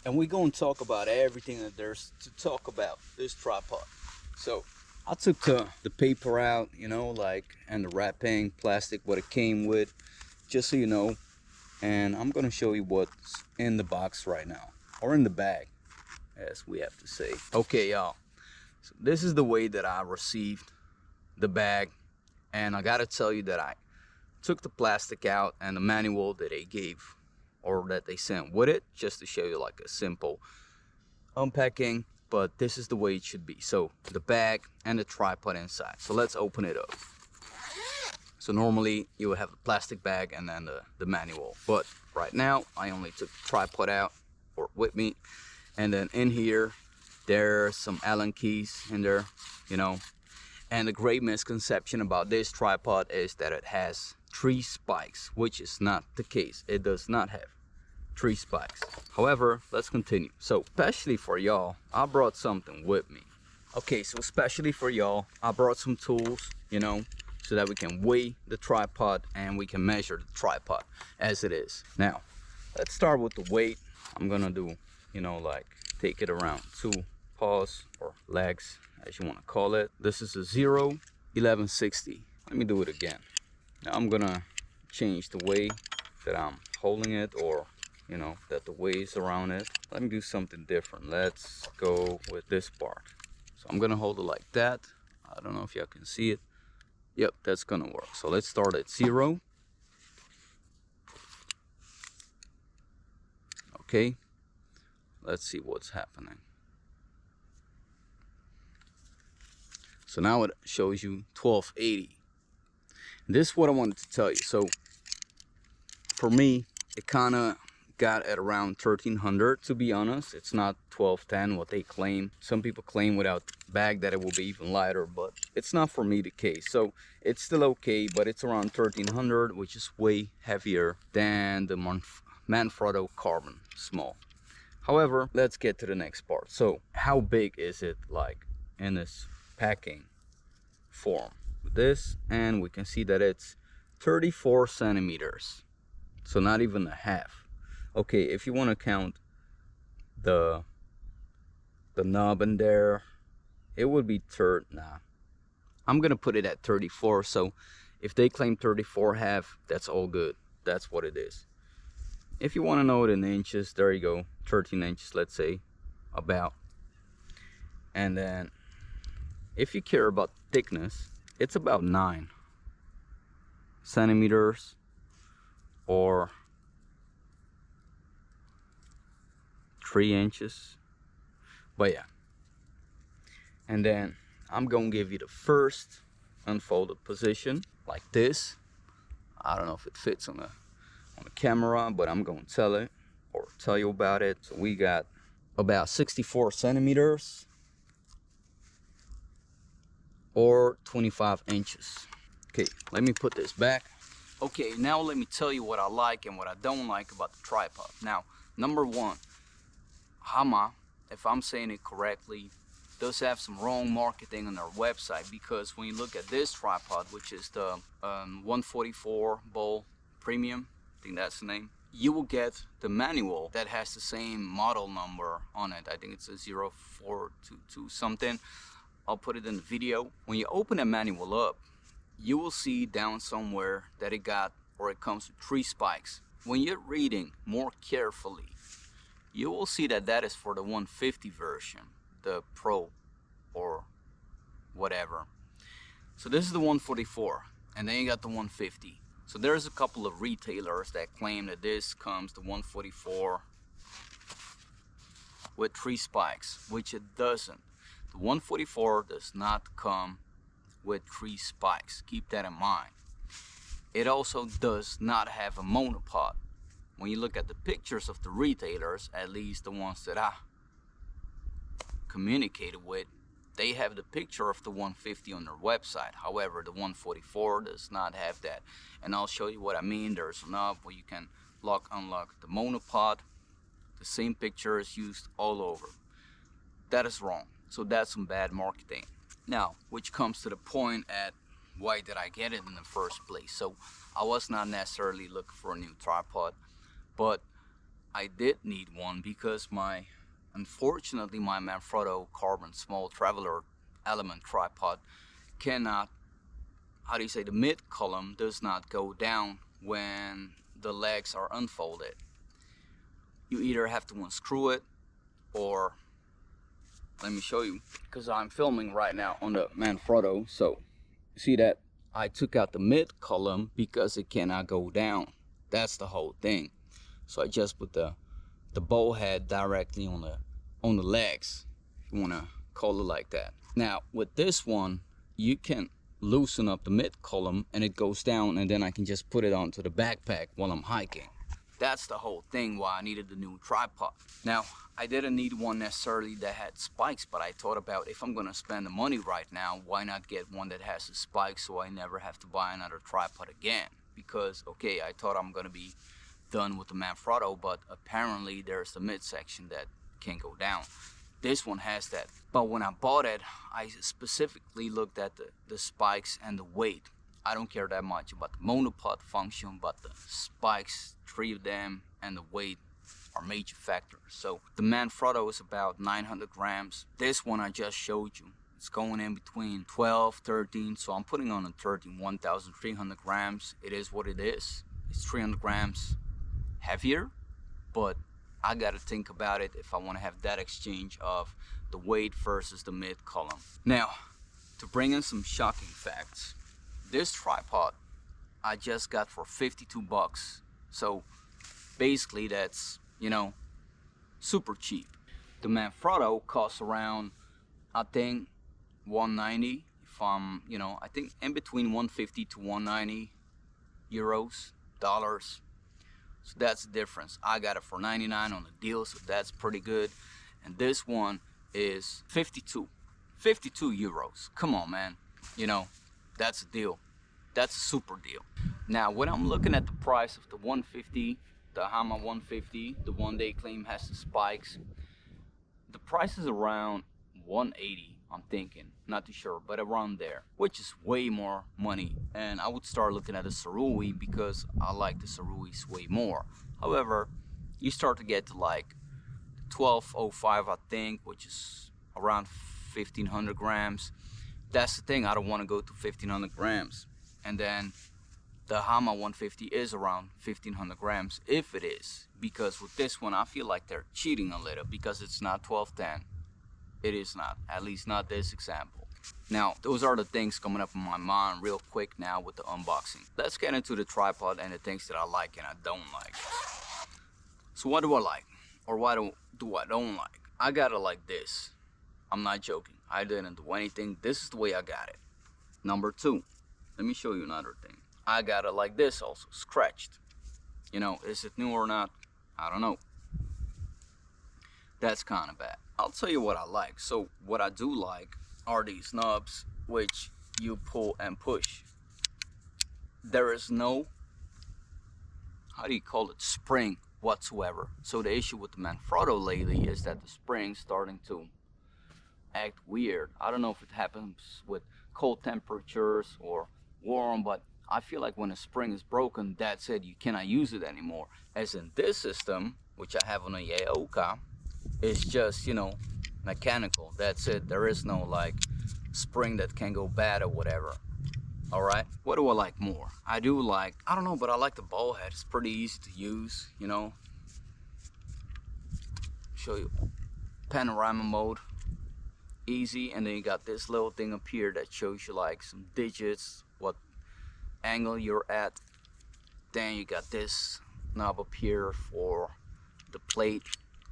and we're going to talk about everything that there's to talk about this tripod. So I took the paper out, you know, like, and the wrapping plastic what it came with, just so you know. And I'm gonna show you what's in the box right now, or in the bag as we have to say. Okay, y'all, so this is the way that I received the bag, and I gotta tell you that I took the plastic out and the manual that they gave, or that they sent with it, just to show you like a simple unpacking. But this is the way it should be. So the bag and the tripod inside. So let's open it up. So normally you would have the plastic bag and then the manual, but right now I only took the tripod out or with me. And then in here there's some Allen keys in there, you know. And the great misconception about this tripod is that it has 3 spikes, which is not the case. It does not have 3 spikes. However, let's continue. So especially for y'all, I brought something with me. Okay, so especially for y'all, I brought some tools, you know, so that we can weigh the tripod and we can measure the tripod as it is. Now, let's start with the weight. I'm gonna do, you know, like take it around 2 paws or legs, as you want to call it. This is a 0.1160. Let me do it again. Now I'm gonna change the way that I'm holding it, or you know, that the weight is around it. Let me do something different. Let's go with this part. So I'm gonna hold it like that. I don't know if y'all can see it. Yep, that's gonna work. So let's start at 0. Okay, let's see what's happening. So now it shows you 1280. This is what I wanted to tell you. So for me, it kind of got at around 1300. To be honest, it's not 1210 what they claim. Some people claim without the bag that it will be even lighter, but it's not for me the case. So it's still okay, but it's around 1300, which is way heavier than the Manfrotto Carbon Small. However, let's get to the next part. So how big is it, like in this packing form? This, and we can see that it's 34 centimeters, so not even a half. Okay, if you want to count the knob in there, it would be nah, I'm gonna put it at 34. So if they claim 34 half, that's all good. That's what it is. If you want to know it in inches, there you go, 13 inches, let's say, about. And then if you care about thickness, it's about 9 centimeters, or 3 inches. But yeah, and then I'm gonna give you the first unfolded position like this. I don't know if it fits on the camera, but I'm gonna tell you about it. So we got about 64 centimeters, or 25 inches. Okay, let me put this back. Okay, now let me tell you what I like and what I don't like about the tripod. Now, number one, Hama, if I'm saying it correctly, does have some wrong marketing on their website, because when you look at this tripod, which is the 144 Bowl Premium, I think that's the name, you will get the manual that has the same model number on it. I think it's a 0422 something. I'll put it in the video. When you open the manual up, you will see down somewhere that it comes with 3 spikes. When you're reading more carefully, you will see that that is for the 150 version, the Pro or whatever. So this is the 144, and then you got the 150. So there's a couple of retailers that claim that this comes the 144 with 3 spikes, which it doesn't. The 144 does not come with 3 spikes. Keep that in mind. It also does not have a monopod. When you look at the pictures of the retailers, at least the ones that I communicated with, they have the picture of the 150 on their website. However, the 144 does not have that. And I'll show you what I mean. There's a knob where you can unlock the monopod. The same picture is used all over. That is wrong. So that's some bad marketing. Now, which comes to the point at why did I get it in the first place? So I was not necessarily looking for a new tripod, but I did need one because unfortunately my Manfrotto Carbon Small Traveler Element tripod cannot, how do you say, the mid column does not go down when the legs are unfolded. You either have to unscrew it, or let me show you, because I'm filming right now on the Manfrotto. So see that I took out the mid column because it cannot go down. That's the whole thing. So I just put the bow head directly on the legs, if you want to call it like that. Now with this one, you can loosen up the mid column and it goes down, and then I can just put it onto the backpack while I'm hiking. That's the whole thing why I needed the new tripod. Now, I didn't need one necessarily that had spikes, but I thought about, if I'm gonna spend the money right now, why not get one that has the spikes so I never have to buy another tripod again? Because, okay, I thought I'm gonna be done with the Manfrotto, but apparently there's the midsection that can go down. This one has that. But when I bought it, I specifically looked at the spikes and the weight. I don't care that much about the monopod function, but the spikes, 3 of them, and the weight are major factors. So the Manfrotto is about 900 grams. This one I just showed you, it's going in between 12, 13. So I'm putting on a 13, 1,300 grams. It is what it is. It's 300 grams heavier, but I gotta think about it if I want to have that exchange of the weight versus the mid column. Now, to bring in some shocking facts, this tripod I just got for 52 bucks. So basically that's, super cheap. The Manfrotto costs around, I think, 190. If I'm, I think in between 150 to 190 euros, dollars. So that's the difference. I got it for 99 on the deal, so that's pretty good. And this one is 52 euros. Come on, man. That's a deal. That's a super deal. Now, when I'm looking at the price of the 150, the Hama 150, the one they claim has the spikes, the price is around 180, I'm thinking. Not too sure, but around there, which is way more money. And I would start looking at the Sarui because I like the Saruis way more. However, you start to get to like 1205, I think, which is around 1500 grams. That's the thing, I don't want to go to 1500 grams. And then the Hama 150 is around 1500 grams, if it is. Because with this one, I feel like they're cheating a little because it's not 1210. It is not, at least not this example. Now, those are the things coming up in my mind real quick now with the unboxing. Let's get into the tripod and the things that I like and I don't like. So what do I like? Or what do I don't like? I got it like this. I'm not joking. I didn't do anything. This is the way I got it. Number 2, let me show you another thing. I got it like this also, scratched. Is it new or not? I don't know. That's kind of bad. I'll tell you what I like. So what I do like are these knobs, which you pull and push. There is no, how do you call it, spring whatsoever. So the issue with the Manfrotto lately is that the spring's starting to act weird. I don't know if it happens with cold temperatures or warm, but I feel like when a spring is broken, that's it, you cannot use it anymore. As in this system, which I have on a Yaoka, it's just, mechanical. That's it. There is no like spring that can go bad or whatever. Alright, what do I like more? I don't know, but I like the ball head. It's pretty easy to use, Show you panorama mode. Easy, and then you got this little thing up here that shows you like some digits, what angle you're at. Then you got this knob up here for the plate,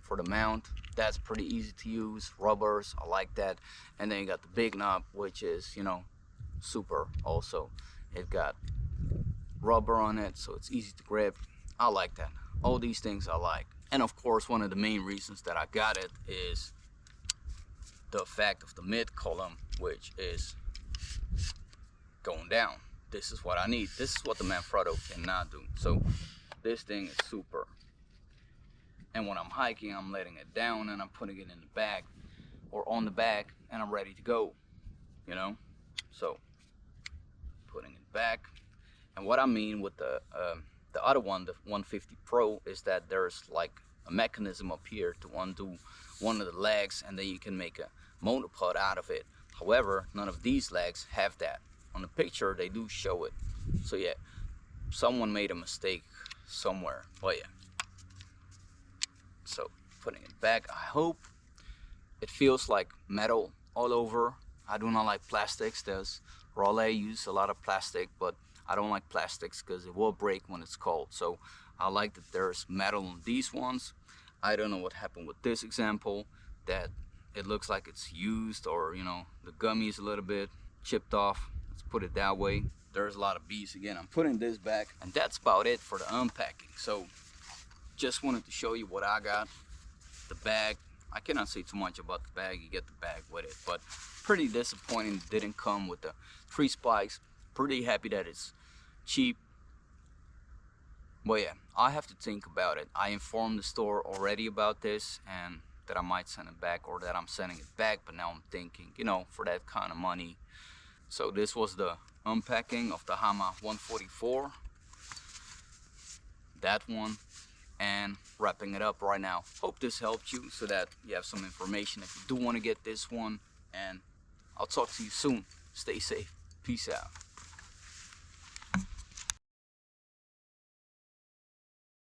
for the mount. That's pretty easy to use. Rubbers, I like that. And then you got the big knob, which is, super also. It got rubber on it, so it's easy to grip. I like that. All these things I like. And of course, one of the main reasons that I got it is the fact of the mid column, which is going down. This is what I need. This is what the Manfrotto cannot do. So this thing is super. And when I'm hiking, I'm letting it down and I'm putting it in the bag or on the bag, and I'm ready to go, So putting it back. And what I mean with the other one, the 150 Pro, is that there's like a mechanism up here to undo one of the legs, and then you can make a monopod out of it. However, none of these legs have that. On the picture they do show it. So yeah, someone made a mistake somewhere. But yeah, so putting it back, I hope it feels like metal all over. I do not like plastics. There's Raleigh use a lot of plastic, but I don't like plastics because it will break when it's cold. So I like that there's metal on these ones. I don't know what happened with this example, that it looks like it's used, or you know, the gummy is a little bit chipped off. Let's put it that way. There's a lot of bees again. I'm putting this back, and that's about it for the unpacking. So just wanted to show you what I got. The bag, I cannot say too much about the bag. You get the bag with it, but pretty disappointing it didn't come with the 3 spikes. Pretty happy that it's cheap. But yeah, I have to think about it. I informed the store already about this, and that I might send it back, or that I'm sending it back, but now I'm thinking, you know, for that kind of money. So this was the unpacking of the Hama 144, that one, and wrapping it up right now. Hope this helped you, so that you have some information if you do want to get this one, and I'll talk to you soon. Stay safe. Peace out.